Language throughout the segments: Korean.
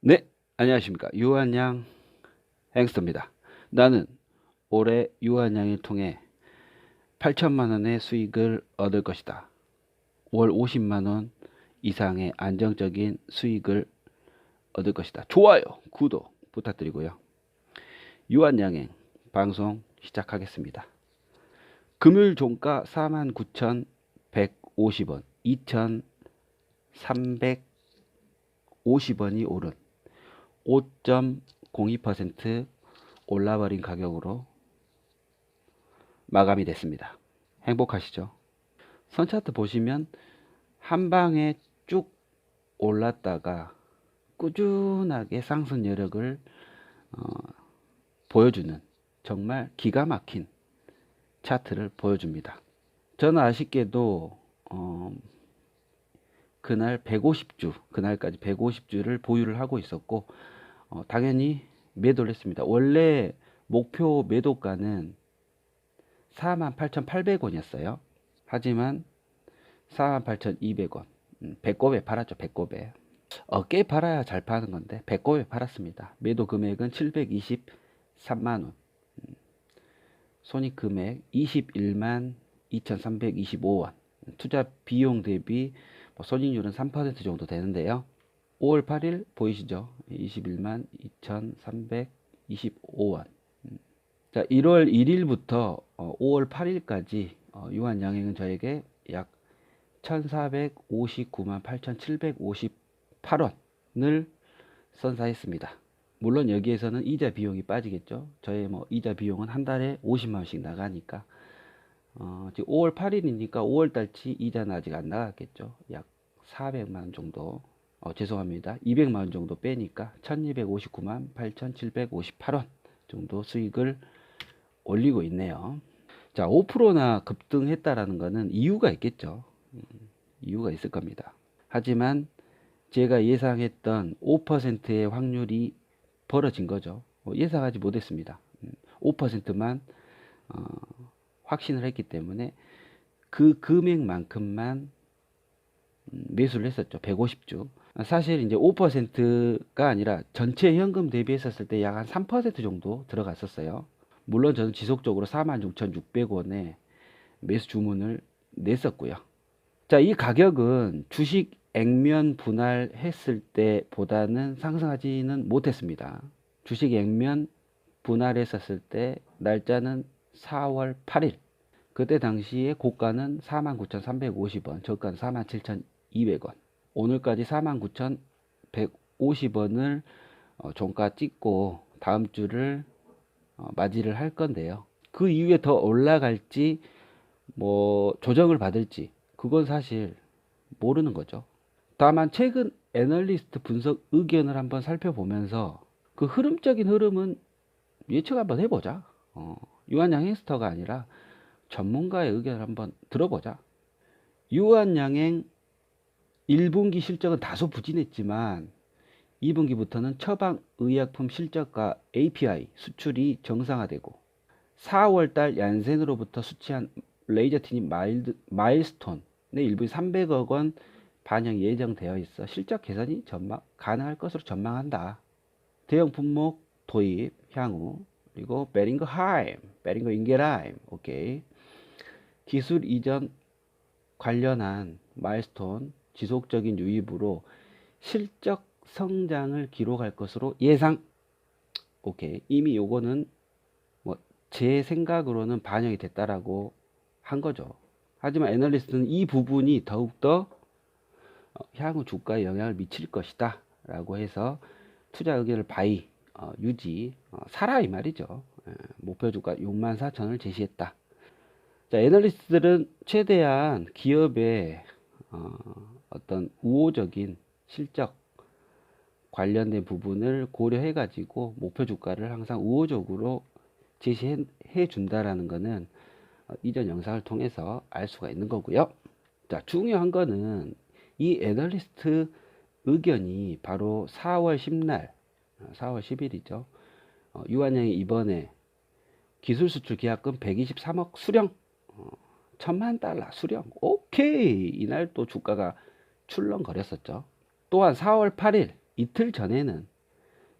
네, 안녕하십니까. 유한양 행스터입니다. 나는 올해 유한양을 통해 8천만 원의 수익을 얻을 것이다. 월 50만 원 이상의 안정적인 수익을 얻을 것이다. 좋아요, 구독 부탁드리고요. 유한양행 방송 시작하겠습니다. 금요일 종가 49,150원, 2,350원이 오른 5.02% 올라버린 가격으로 마감이 됐습니다. 행복하시죠? 선차트 보시면 한 방에 쭉 올랐다가 꾸준하게 상승 여력을 보여주는 정말 기가 막힌 차트를 보여줍니다. 저는 아쉽게도 그날 150주, 그날까지 150주를 보유를 하고 있었고 당연히 매도를 했습니다. 원래 목표 매도가는 48,800원이었어요. 하지만 48,200원. 배꼽에 팔았죠. 배꼽에. 꽤 팔아야 잘 파는 건데 배꼽에 팔았습니다. 매도 금액은 723만원. 손익 금액 21만 2,325원. 투자 비용 대비 손익률은 3% 정도 되는데요. 5월 8일 보이시죠? 21만 2,325원. 자, 1월 1일부터 5월 8일까지 유한양행은 저에게 약 1,459만 8,758원을 선사했습니다. 물론 여기에서는 이자 비용이 빠지겠죠. 저의 이자 비용은 한 달에 50만 원씩 나가니까 지금 5월 8일이니까 5월 달치 이자는 아직 안 나갔겠죠. 약 400만 원 정도. 죄송합니다. 200만 원 정도 빼니까 1,259만 8,758원 정도 수익을 올리고 있네요. 자, 5%나 급등했다라는 것은 이유가 있겠죠. 이유가 있을 겁니다. 하지만 제가 예상했던 5%의 확률이 벌어진 거죠. 예상하지 못했습니다. 5%만 확신을 했기 때문에 그 금액만큼만 매수를 했었죠. 150주. 사실 이제 5%가 아니라 전체 현금 대비했었을 때 약 한 3% 정도 들어갔었어요. 물론 저는 지속적으로 46,600원에 매수 주문을 냈었고요. 자, 이 가격은 주식 액면 분할했을 때보다는 상승하지는 못했습니다. 주식 액면 분할했었을 때 날짜는 4월 8일. 그때 당시에 고가는 49,350원, 저가는 47,200원. 오늘까지 49,150원을 종가 찍고 다음 주를 맞이를 할 건데요. 그 이후에 더 올라갈지 조정을 받을지 그건 사실 모르는 거죠. 다만 최근 애널리스트 분석 의견을 한번 살펴보면서 그 흐름적인 흐름은 예측 한번 해보자. 유한양 행스터가 아니라 전문가의 의견을 한번 들어보자. 유한양행 1분기 실적은 다소 부진했지만 2분기부터는 처방의약품 실적과 API 수출이 정상화되고 4월달 얀센으로부터 수취한 레이저티닌 마일스톤의 일부 300억 원 반영 예정되어 있어 실적 개선이 가능할 것으로 전망한다. 대형 품목 도입 향후 그리고 베링거 인게라임 오케이 기술 이전 관련한 마일스톤 지속적인 유입으로 실적 성장을 기록할 것으로 예상. 오케이 이미 요거는 제 생각으로는 반영이 됐다라고 한 거죠. 하지만 애널리스트는 이 부분이 더욱더 향후 주가에 영향을 미칠 것이다 라고 해서 투자 의견을 유지 사라 이 말이죠. 목표 주가 64,000원을 제시했다. 자, 애널리스트들은 최대한 기업의 어떤 우호적인 실적 관련된 부분을 고려해 가지고 목표 주가를 항상 우호적으로 제시해 준다라는 것은 이전 영상을 통해서 알 수가 있는 거고요. 자, 중요한 거는 이 애널리스트 의견이 바로 4월 10날, 4월 10일이죠. 유한양이 이번에 기술 수출 계약금 123억 수령, 1,000만 달러 수령. 오케이. 이날 또 주가가 출렁거렸었죠. 또한 4월 8일 이틀 전에는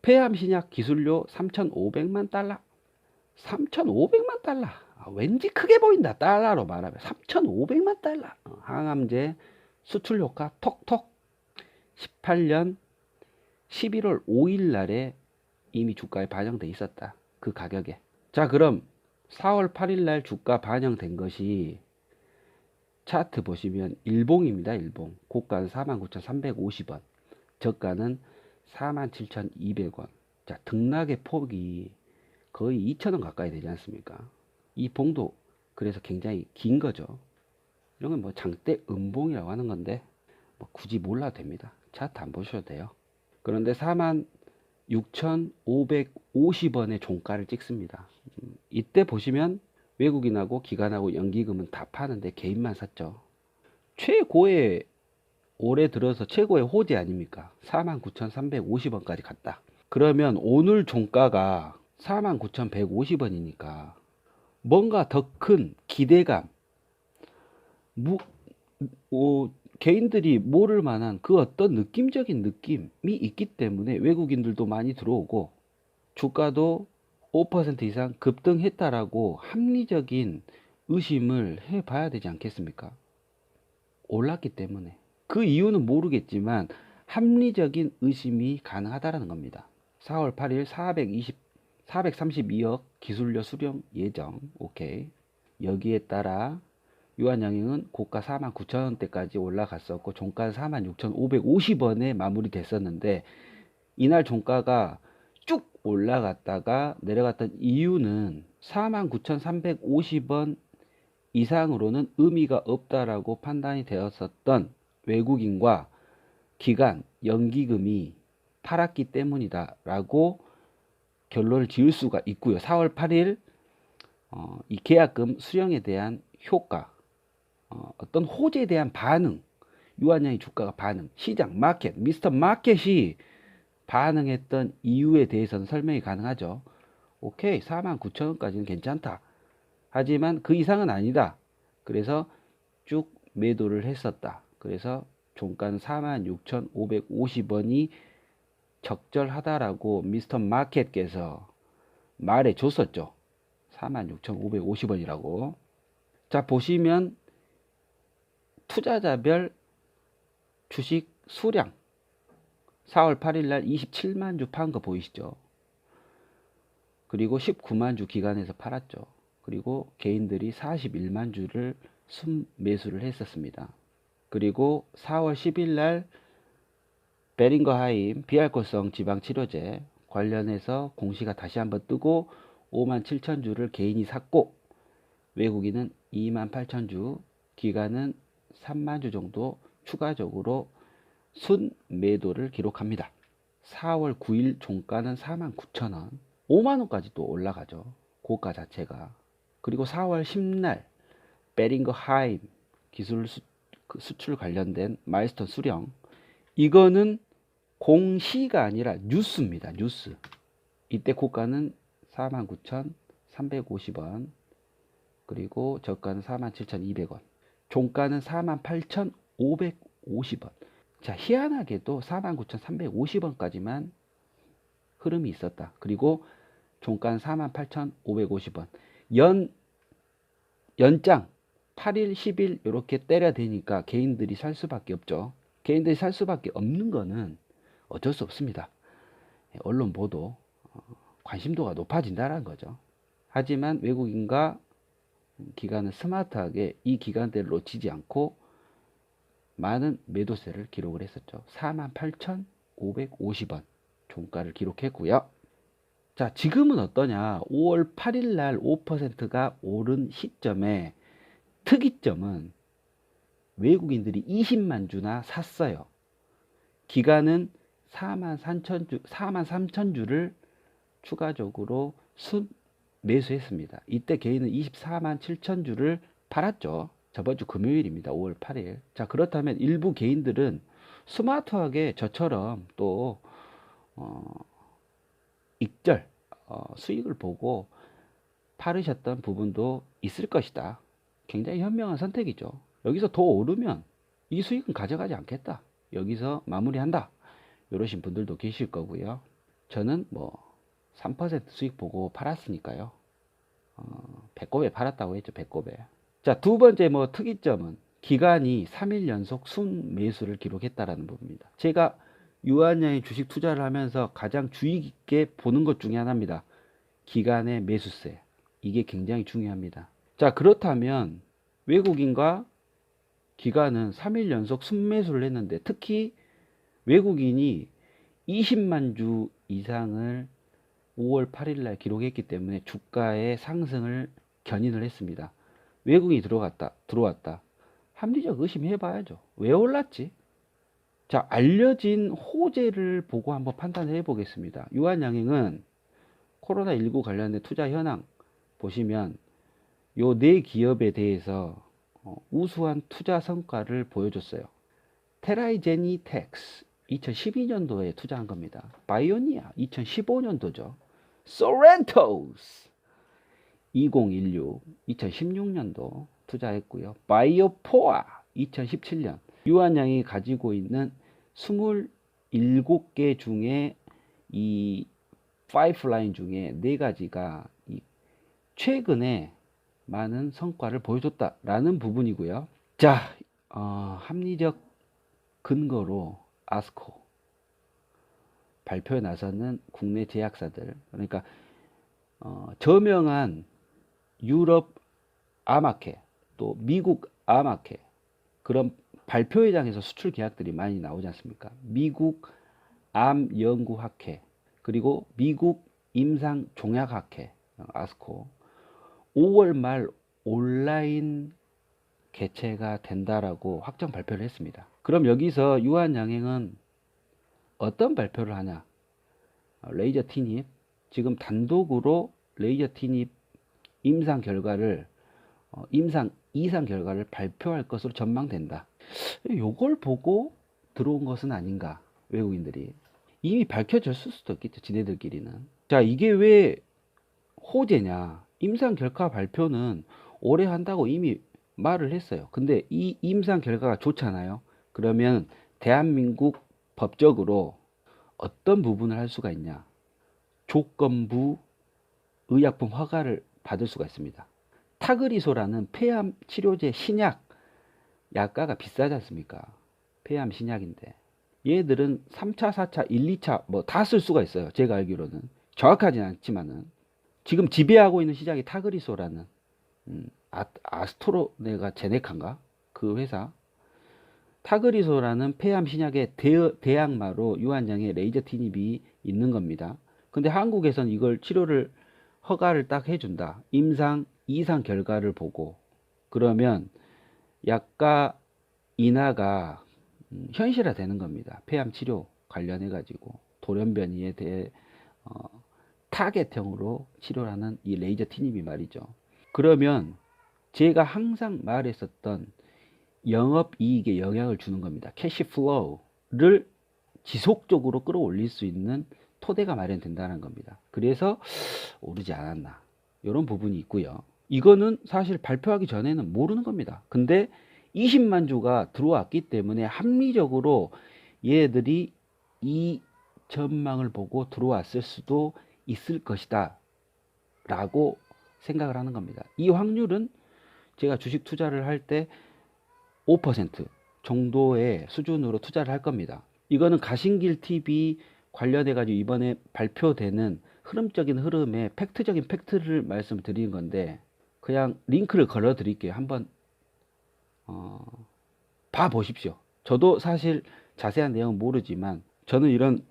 폐암 신약 기술료 3,500만 달러. 3,500만 달러. 왠지 크게 보인다. 달러로 말하면 3,500만 달러. 항암제 수출 효과 톡톡. 18년 11월 5일 날에 이미 주가에 반영돼 있었다. 그 가격에. 자, 그럼 4월 8일 날 주가 반영된 것이 차트 보시면 일봉입니다. 일봉. 고가는 49,350원. 저가는 47,200원. 자, 등락의 폭이 거의 2,000원 가까이 되지 않습니까? 이 봉도 그래서 굉장히 긴 거죠. 이런 건 뭐 장대 음봉이라고 하는 건데 뭐 굳이 몰라도 됩니다. 차트 안 보셔도 돼요. 그런데 46,550원의 종가를 찍습니다. 이때 보시면 외국인하고 기관하고 연기금은 다 파는데 개인만 샀죠. 최고의 올해 들어서 최고의 호재 아닙니까? 49,350원까지 갔다. 그러면 오늘 종가가 49,150원이니까 뭔가 더 큰 기대감, 개인들이 모를 만한 그 어떤 느낌적인 느낌이 있기 때문에 외국인들도 많이 들어오고 주가도 5% 이상 급등했다라고 합리적인 의심을 해봐야 되지 않겠습니까? 올랐기 때문에. 그 이유는 모르겠지만 합리적인 의심이 가능하다는 겁니다. 4월 8일 432억 기술료 수령 예정. 오케이. 여기에 따라 유한양행은 고가 49,000원대까지 올라갔었고 종가는 46,550원에 마무리됐었는데 이날 종가가 쭉 올라갔다가 내려갔던 이유는 49,350원 이상으로는 의미가 없다라고 판단이 되었었던 외국인과 기관, 연기금이 팔았기 때문이다라고 결론을 지을 수가 있고요. 4월 8일 이 계약금 수령에 대한 효과, 어떤 호재에 대한 반응, 유한양의 주가가 반응, 시장, 마켓, 미스터 마켓이 반응했던 이유에 대해서는 설명이 가능하죠. 오케이, 49,000원까지는 괜찮다. 하지만 그 이상은 아니다. 그래서 쭉 매도를 했었다. 그래서 종가는 46,550원이 적절하다라고 미스터 마켓께서 말해 줬었죠. 46,550원이라고. 자, 보시면 투자자별 주식 수량 4월 8일 날 27만 주 판 거 보이시죠? 그리고 19만 주 기관에서 팔았죠. 그리고 개인들이 41만 주를 순매수를 했었습니다. 그리고 4월 10일 날 베링거하임 비알코올성 지방치료제 관련해서 공시가 다시 한번 뜨고 5만 7천 주를 개인이 샀고 외국인은 2만 8천 주, 기관은 3만 주 정도 추가적으로 순매도를 기록합니다. 4월 9일 종가는 4만 9천 원, 5만 원까지 또 올라가죠. 고가 자체가. 그리고 4월 10날 베링거하임 기술 수출 관련된 마일스톤 수령, 이거는 공시가 아니라 뉴스입니다. 뉴스. 이때 고가는 49,350원, 그리고 저가는 47,200원, 종가는 48,550원. 자, 희한하게도 49,350원까지만 흐름이 있었다. 그리고 종가는 48,550원. 연장 8일, 10일 이렇게 때려대니까 개인들이 살 수밖에 없죠. 개인들이 살 수밖에 없는 거는 어쩔 수 없습니다. 언론 보도, 관심도가 높아진다는 거죠. 하지만 외국인과 기관은 스마트하게 이 기간대를 놓치지 않고 많은 매도세를 기록을 했었죠. 48,550원 종가를 기록했고요. 자, 지금은 어떠냐? 5월 8일 날 5%가 오른 시점에 특이점은 외국인들이 20만 주나 샀어요. 기간은 4만 3천 주를 추가적으로 순매수했습니다. 이때 개인은 24만 7천 주를 팔았죠. 저번 주 금요일입니다. 5월 8일. 자, 그렇다면 일부 개인들은 스마트하게 저처럼 또 익절 수익을 보고 팔으셨던 부분도 있을 것이다. 굉장히 현명한 선택이죠. 여기서 더 오르면 이 수익은 가져가지 않겠다. 여기서 마무리한다. 이러신 분들도 계실 거고요. 저는 뭐 3% 수익 보고 팔았으니까요. 배꼽에 팔았다고 했죠. 배꼽에. 자, 두 번째 뭐 특이점은 기간이 3일 연속 순매수를 기록했다라는 부분입니다. 제가 유한양의 주식 투자를 하면서 가장 주의 깊게 보는 것 중에 하나입니다. 기간의 매수세. 이게 굉장히 중요합니다. 자, 그렇다면 외국인과 기관은 3일 연속 순매수를 했는데, 특히 외국인이 20만 주 이상을 5월 8일 날 기록했기 때문에 주가의 상승을 견인을 했습니다. 외국인이 들어왔다. 합리적 의심해 봐야죠. 왜 올랐지? 자, 알려진 호재를 보고 한번 판단해 보겠습니다. 유한양행은 코로나19 관련된 투자 현황 보시면 요 네 기업에 대해서 우수한 투자 성과를 보여줬어요. 테라이제니텍스 2012년도에 투자한 겁니다. 바이오니아 2015년도죠. 소렌토스 2016 2016년도 투자했고요. 바이오포아 2017년. 유한양이 가지고 있는 27개 중에 이 파이프라인 중에 4가지가 최근에 많은 성과를 보여줬다라는 부분이고요. 자, 합리적 근거로 아스코 발표에 나서는 국내 제약사들, 그러니까 저명한 유럽 아마케 또 미국 아마케, 그런 발표회장에서 수출 계약들이 많이 나오지 않습니까? 미국 암연구학회, 그리고 미국 임상종약학회 아스코 5월 말 온라인 개최가 된다라고 확정 발표를 했습니다. 그럼 여기서 유한양행은 어떤 발표를 하냐? 레이저 티닙, 지금 단독으로 레이저 티닙 임상 결과를 임상 2상 결과를 발표할 것으로 전망된다. 요걸 보고 들어온 것은 아닌가, 외국인들이. 이미 밝혀졌을 수도 있겠죠, 지네들끼리는. 자, 이게 왜 호재냐? 임상 결과 발표는 올해 한다고 이미 말을 했어요. 근데 이 임상 결과가 좋잖아요. 그러면 대한민국 법적으로 어떤 부분을 할 수가 있냐? 조건부 의약품 허가를 받을 수가 있습니다. 타그리소라는 폐암 치료제 신약, 약가가 비싸지 않습니까? 폐암 신약인데 얘들은 3차, 4차, 1, 2차 뭐 다 쓸 수가 있어요. 제가 알기로는 정확하진 않지만은 지금 지배하고 있는 시장이 타그리소라는 아스트로네가 제네카인가? 그 회사. 타그리소라는 폐암 신약의 대항마로 유한양의 레이저 티닙이 있는 겁니다. 근데 한국에선 이걸 치료를 허가를 딱 해준다. 임상 2상 결과를 보고. 그러면 약가 인하가 현실화 되는 겁니다. 폐암 치료 관련해 가지고 돌연변이에 대해 타겟형으로 치료하는 이 레이저 티닙이 말이죠. 그러면 제가 항상 말했었던 영업이익에 영향을 주는 겁니다. 캐시플로우를 지속적으로 끌어올릴 수 있는 토대가 마련된다는 겁니다. 그래서 오르지 않았나, 이런 부분이 있고요. 이거는 사실 발표하기 전에는 모르는 겁니다. 근데 20만 주가 들어왔기 때문에 합리적으로 얘들이 이 전망을 보고 들어왔을 수도 있을 것이다 라고 생각을 하는 겁니다. 이 확률은 제가 주식 투자를 할 때 5% 정도의 수준으로 투자를 할 겁니다. 이거는 가신길 TV 관련해 가지고 이번에 발표되는 흐름적인 흐름에 팩트적인 팩트를 말씀드리는 건데, 그냥 링크를 걸어 드릴게요. 한번 봐 보십시오. 저도 사실 자세한 내용은 모르지만 저는 이런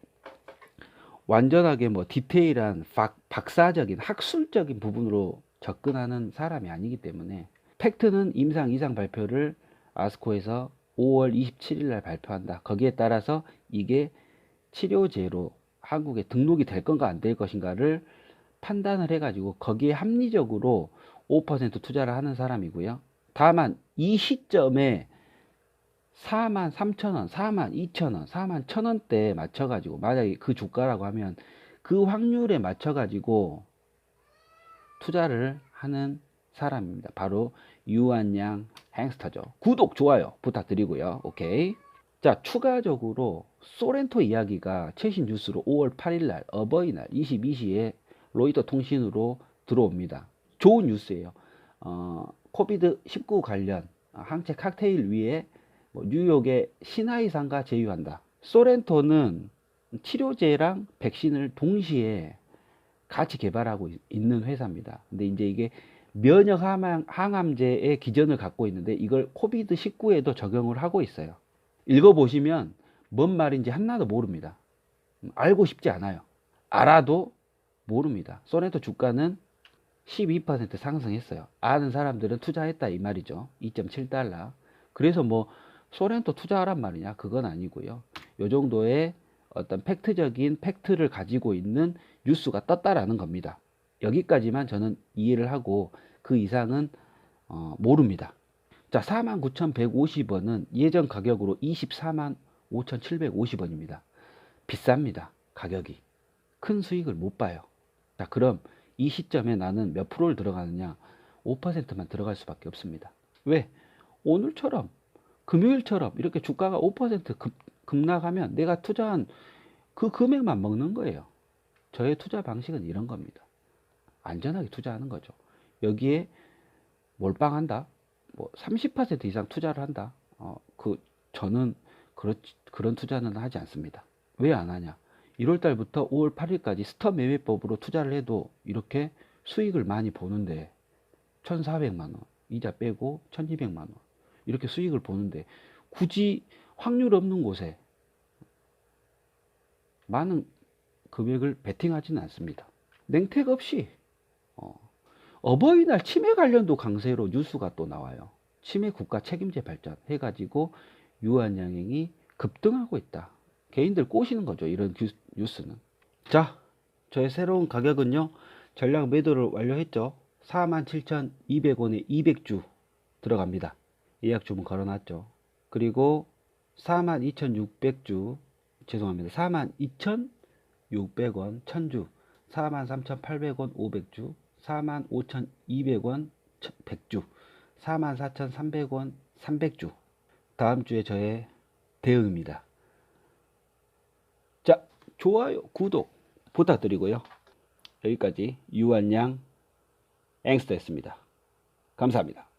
완전하게 뭐 디테일한 박사적인 학술적인 부분으로 접근하는 사람이 아니기 때문에, 팩트는 임상 2상 발표를 아스코에서 5월 27일 날 발표한다. 거기에 따라서 이게 치료제로 한국에 등록이 될 건가 안 될 것인가를 판단을 해가지고 거기에 합리적으로 5% 투자를 하는 사람이고요. 다만 이 시점에 43,000원, 42,000원, 41,000원대에 맞춰가지고, 만약에 그 주가라고 하면 그 확률에 맞춰가지고 투자를 하는 사람입니다. 바로 유한양 행스터죠. 구독, 좋아요 부탁드리고요. 오케이. 자, 추가적으로 소렌토 이야기가 최신 뉴스로 5월 8일 날 어버이날 22시에 로이터 통신으로 들어옵니다. 좋은 뉴스예요. 코비드-19 관련 항체 칵테일 위에 뉴욕의 시나이상가 제휴한다. 소렌토는 치료제랑 백신을 동시에 같이 개발하고 있는 회사입니다. 근데 이제 이게 면역 항암제의 기전을 갖고 있는데 이걸 코비드-19에도 적용을 하고 있어요. 읽어보시면 뭔 말인지 하나도 모릅니다. 알고 싶지 않아요. 알아도 모릅니다. 소렌토 주가는 12% 상승했어요. 아는 사람들은 투자했다 이 말이죠. 2.7달러. 그래서 뭐 소렌토 투자하란 말이냐? 그건 아니고요. 요 정도의 어떤 팩트적인 팩트를 가지고 있는 뉴스가 떴다라는 겁니다. 여기까지만 저는 이해를 하고 그 이상은 모릅니다. 자, 49,150원은 예전 가격으로 24만 5,750원입니다. 비쌉니다. 가격이. 큰 수익을 못 봐요. 자, 그럼 이 시점에 나는 몇 프로를 들어가느냐? 5%만 들어갈 수밖에 없습니다. 왜? 오늘처럼, 금요일처럼 이렇게 주가가 5% 급락하면 내가 투자한 그 금액만 먹는 거예요. 저의 투자 방식은 이런 겁니다. 안전하게 투자하는 거죠. 여기에 몰빵한다? 뭐 30% 이상 투자를 한다? 저는 그런 투자는 하지 않습니다. 왜 안 하냐? 1월 달부터 5월 8일까지 스톱 매매법으로 투자를 해도 이렇게 수익을 많이 보는데 1,400만 원, 이자 빼고 1,200만 원 이렇게 수익을 보는데 굳이 확률 없는 곳에 많은 금액을 베팅하지는 않습니다. 냉택 없이 어버이날 치매 관련도 강세로 뉴스가 또 나와요. 치매 국가 책임제 발전 해가지고 유한양행이 급등하고 있다. 개인들 꼬시는 거죠. 이런 뉴스는. 자, 저의 새로운 가격은요. 전량 매도를 완료했죠. 47,200원에 200주 들어갑니다. 예약 주문 걸어놨죠. 그리고 42,600주 죄송합니다. 42,600원 1000주 43,800원 500주 45,200원 100주 44,300원 300주 다음 주에 저의 대응입니다. 자, 좋아요, 구독 부탁드리고요. 여기까지 유한양 앵스터였습니다. 감사합니다.